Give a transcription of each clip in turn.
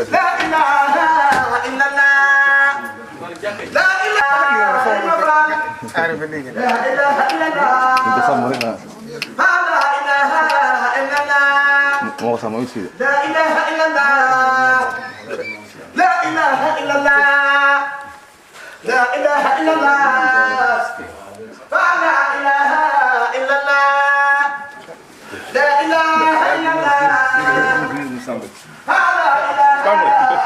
لا إله إلا الله لا إله إلا الله لا إله إلا الله لا إله إلا الله لا إله إلا الله لا إله إلا الله لا إله إلا الله فلا إله إلا الله لا إله إلا الله فلا إله إلا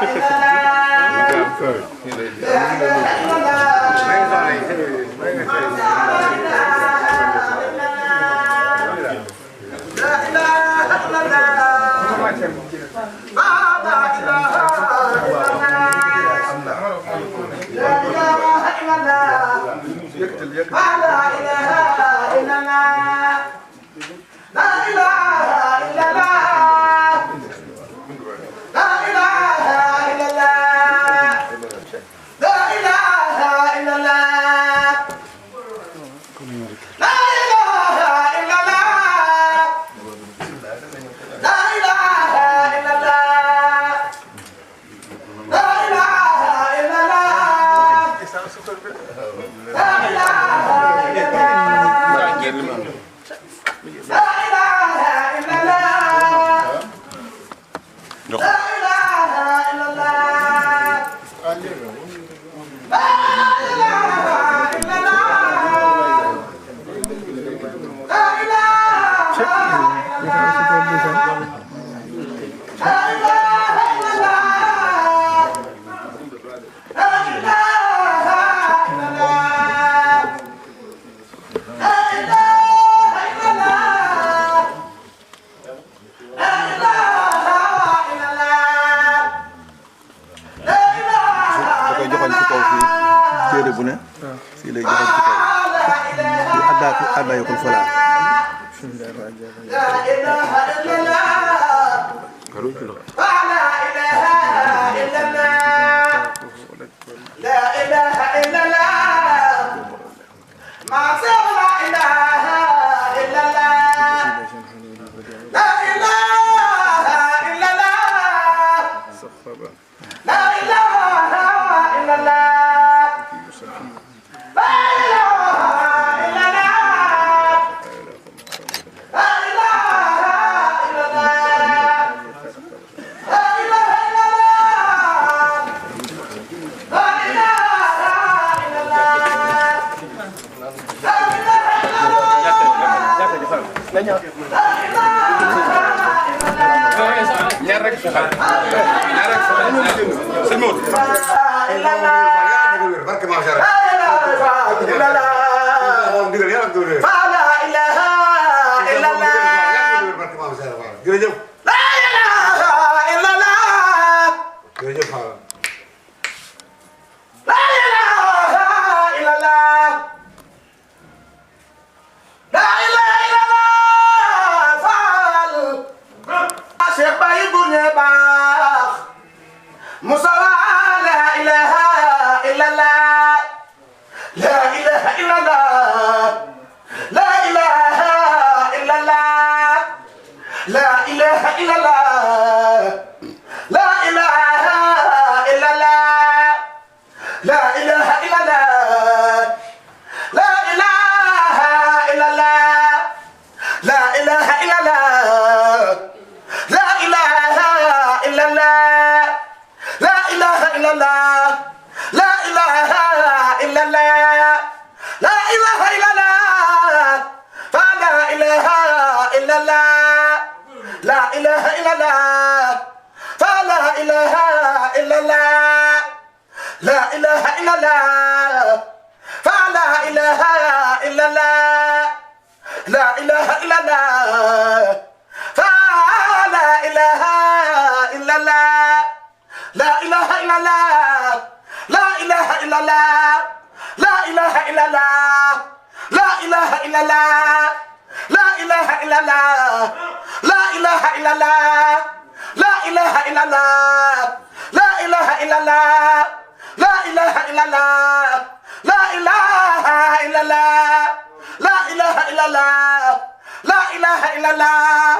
illallah,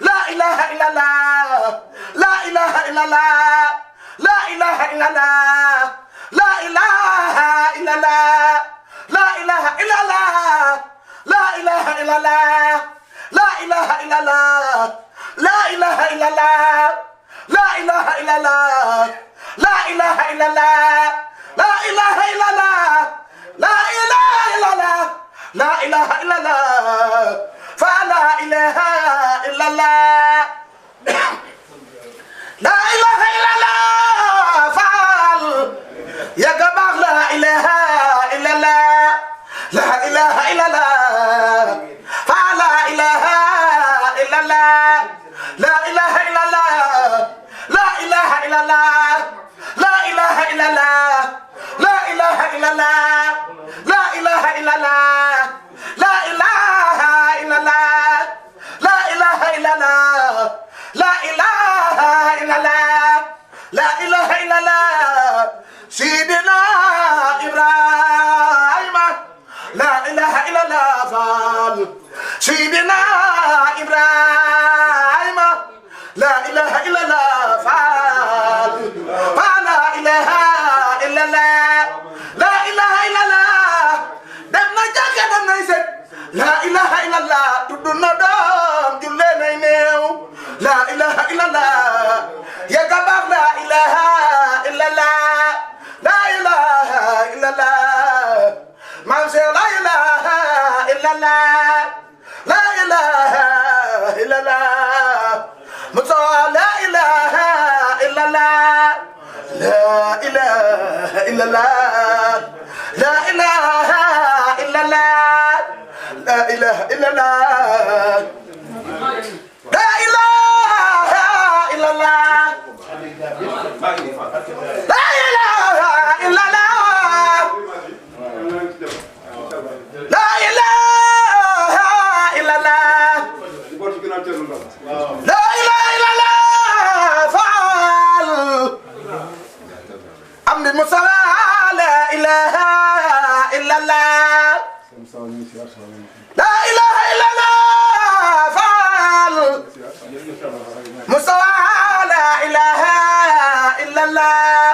la ilaha illallah, la ilaha illallah. ilaha illallah la ilaha illallah la ilaha illallah la ilaha illallah la ilaha illallah la ilaha illallah la ilaha illallah la ilaha illallah la ilaha illallah la ilaha illallah la ilaha illallah fa la ilaha illallah la ilaha illallah faal ya gabax la ilaha illallah la ilaha illallah fa la ilaha illallah la ilaha illallah la ilaha illallah la ilaha illallah la ilaha illallah la ilaha illallah la ilaha illallah la ilaha illallah la ilaha illallah la ilaha illallah sidina Ibrahima la ilaha illallah faal sidina Ibrahima la ilaha illallah faal la ilaha illallah la ilaha illallah dem na jàkka dem na set la ilaha illallah tudd na doom julle nay neew la ilaha illallah ya gabax la ilaha illallah la ilaha illallah man se la ilaha illallah la ilaha illallah musa la ilaha illallah la ilaha illallah la ilaha illallah la ilaha illallah la ilaha illallah la ilaha illallah la ilaha illallah la ilaha illallah faal amdi musala la ilaha illallah la ilaha illallah faal musawa la ilaha illallah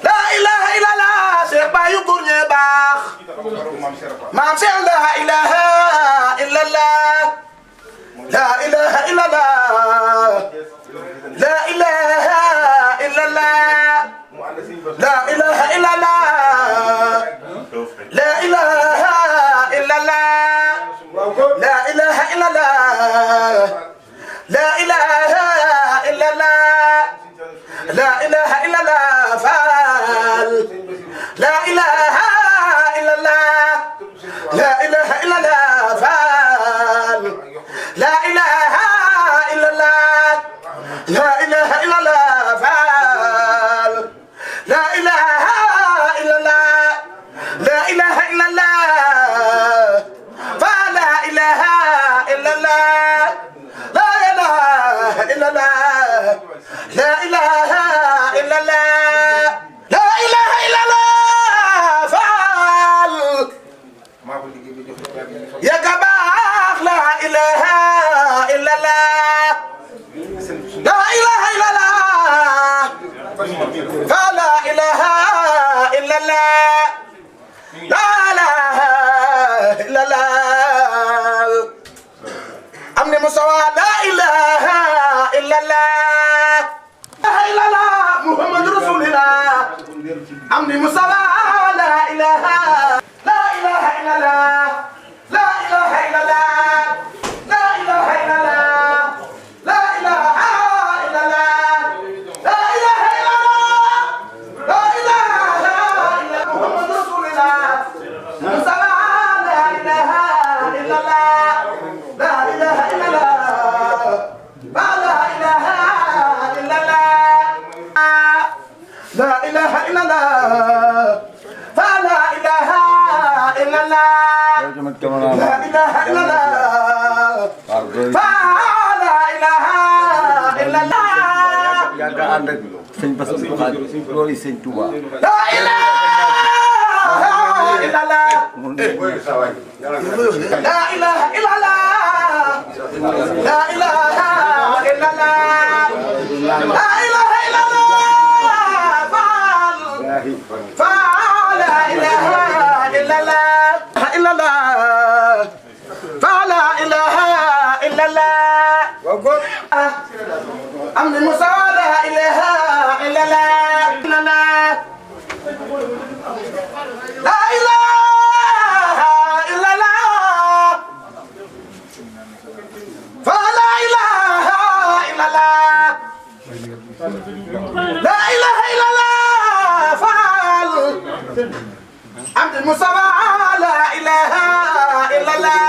la ilaha illallah Cheikh Bayu Gourñe baax maam Cheikh la ilaha illallah la ilaha illallah la ilaha illallah la ilaha illallah la ilaha illallah la ilaha illallah la ilaha illallah la ilaha illallah faal la ilaha illallah la ilaha illallah faal la ilaha illallah la ilaha illallah faal la ilaha illallah la ilaha illallah fa la ilaha illallah la ilaha illallah la ilaha illallah la ilaha illallah faal ya gabax la ilaha illallah la ilaha illallah fa la ilaha illallah la ilaha illallah amni musawa la ilaha illallah la ilaha muhammad rasulullah amni musawa la ilaha illallah la ilaha illallah la ilaha illallah la ilaha illallah la ilaha illallah la ilaha illallah muhammad rasulullah musawa la ilaha illallah la ilaha illallah la ilaha illallah la ilaha illallah fa la ilaha illallah la ilaha illallah fa la ilaha illallah yàgg ànd ak sëñ Bass Abdou Khadre loolu sëñ Touba la ilaha illallah la ilaha illallah la ilaha illallah la ilaha illallah أمر موسى لا إله إلا الله إلا الله لا إله إلا الله فلا إله إلا الله لا إله إلا الله فعل عبد المصطفى لا إله إلا الله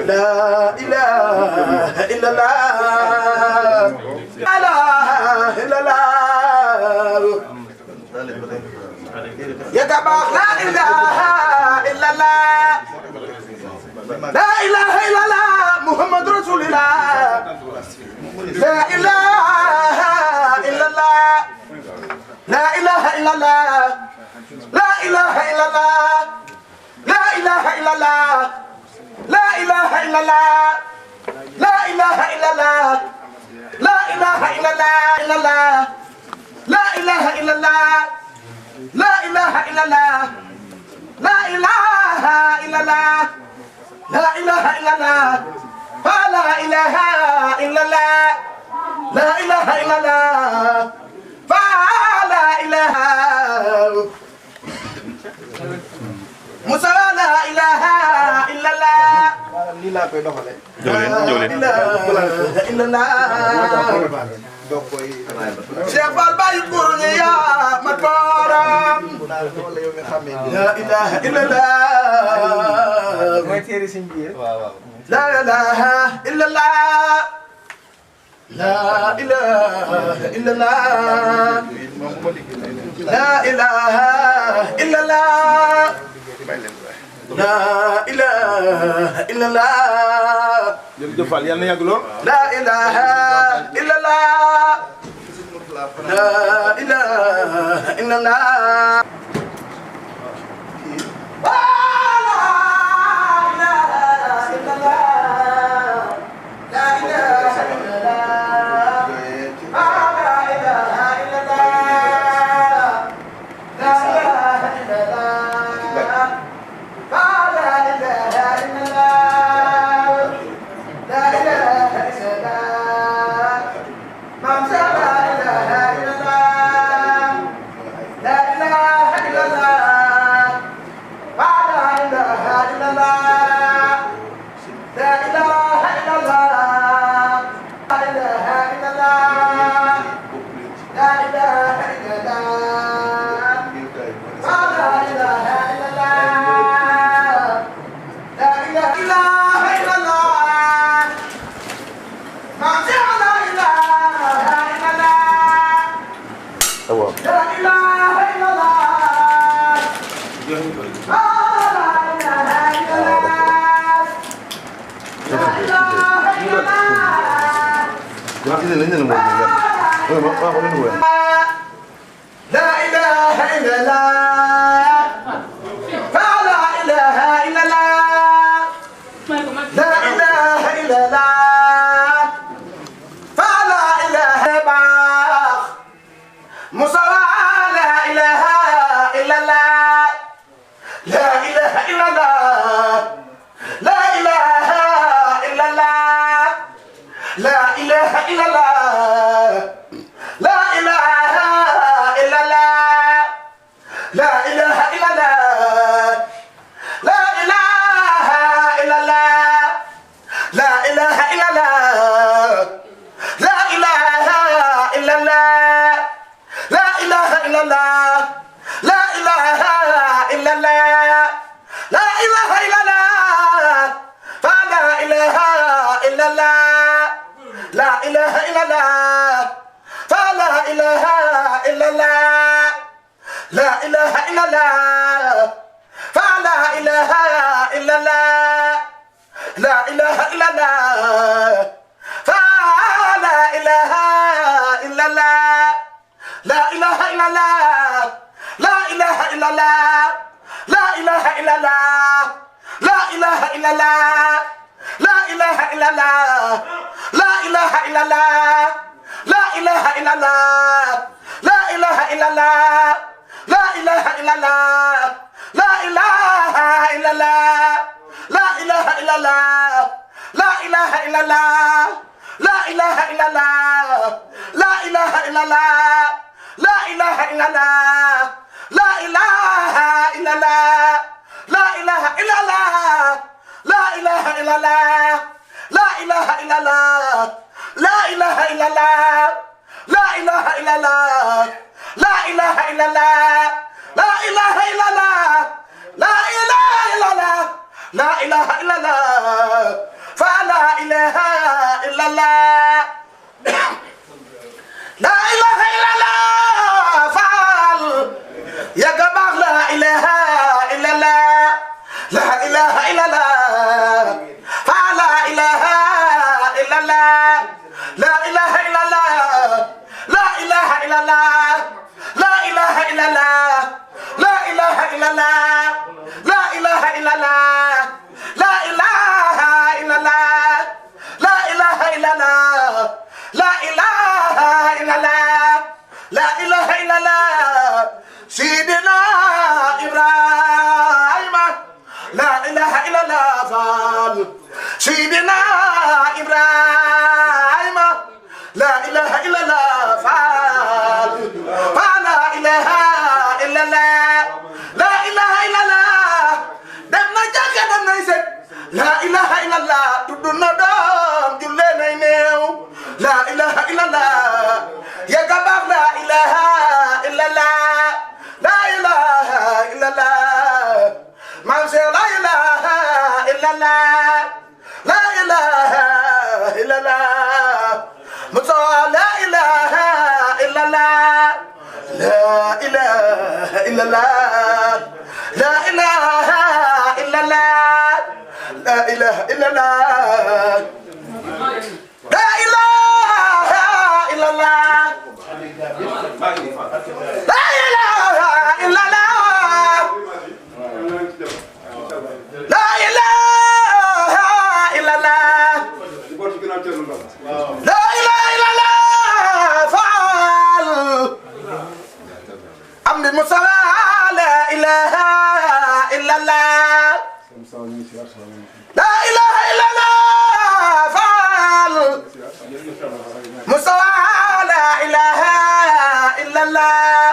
لا إله إلا الله لا إله إلا الله يا جماعة لا إله إلا الله لا إله إلا الله محمد رسول الله لا إله إلا الله لا إله إلا الله لا إله إلا الله لا إله إلا الله لا إله إلا الله لا إله إلا الله لا إله إلا الله لا إله إلا الله لا إله إلا الله لا إله إلا الله لا إله إلا الله فلا إله إلا الله لا إله إلا الله فلا إله موسى لا إله إلا الله لا إله إلا الله شيخ الباي قرنيا مطارم لا إله إلا الله لا إله إلا الله لا إله إلا الله لا إله إلا الله لا إله إلا الله لا إله إلا الله لا إله إلا الله لا إله إلا الله فلا إله إلا الله لا إله إلا الله فلا إله باخ مصطفى لا إله إلا الله لا إله إلا الله لا إله إلا الله لا إله إلا الله لا إله إلا الله لا إله إلا الله لا إله إلا الله لا إله إلا الله لا إله إلا الله لا إله إلا الله لا إله إلا الله لا إله إلا الله فلا إله إلا الله لا إله إلا الله فلا إله إلا الله لا إله إلا الله فلا إله إلا الله لا إله إلا الله فلا إله إلا الله لا إله إلا الله لا إله إلا الله لا إله إلا الله لا إله إلا الله لا إله إلا الله لا إله إلا الله لا إله إلا الله لا إله إلا الله لا إله إلا الله لا إله إلا الله لا إله إلا الله لا إله إلا الله la ilaha illallah la ilaha illallah la ilaha illallah la ilaha illallah la ilaha illallah la ilaha illallah la ilaha illallah la ilaha illallah la ilaha illallah la ilaha illallah la ilaha illallah la ilaha illallah la ilaha illallah fa la ilaha illallah la ilaha illallah faal ya gabax la ilaha illallah la ilaha illallah fa la ilaha illallah la ilaha illallah la ilaha illallah la ilaha illallah la ilaha illallah la ilaha illallah la ilaha illallah la ilaha illallah la ilaha illallah la ilaha illallah sidina Ibrahima la ilaha illallah fal sidina Ibrahima la ilaha illallah fal la ilaha illallah la ilaha illallah dem na jàkka dem na set la ilaha illallah tudd na doom julle nay neew la ilaha illallah ya gabax la ilaha illallah la ilaha illallah man se la ilaha illallah la ilaha illallah musa la ilaha illallah la ilaha illallah la ilaha illallah la ilaha illallah la ilaha illallah la ilaha illallah la ilaha illallah la ilaha illallah faal amdi musawa la ilaha illallah la ilaha illallah faal musawa la ilaha illallah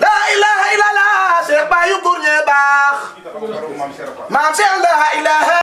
la ilaha illallah Cheikh Baye yu góor ñe baax maam Cheikh la ilaha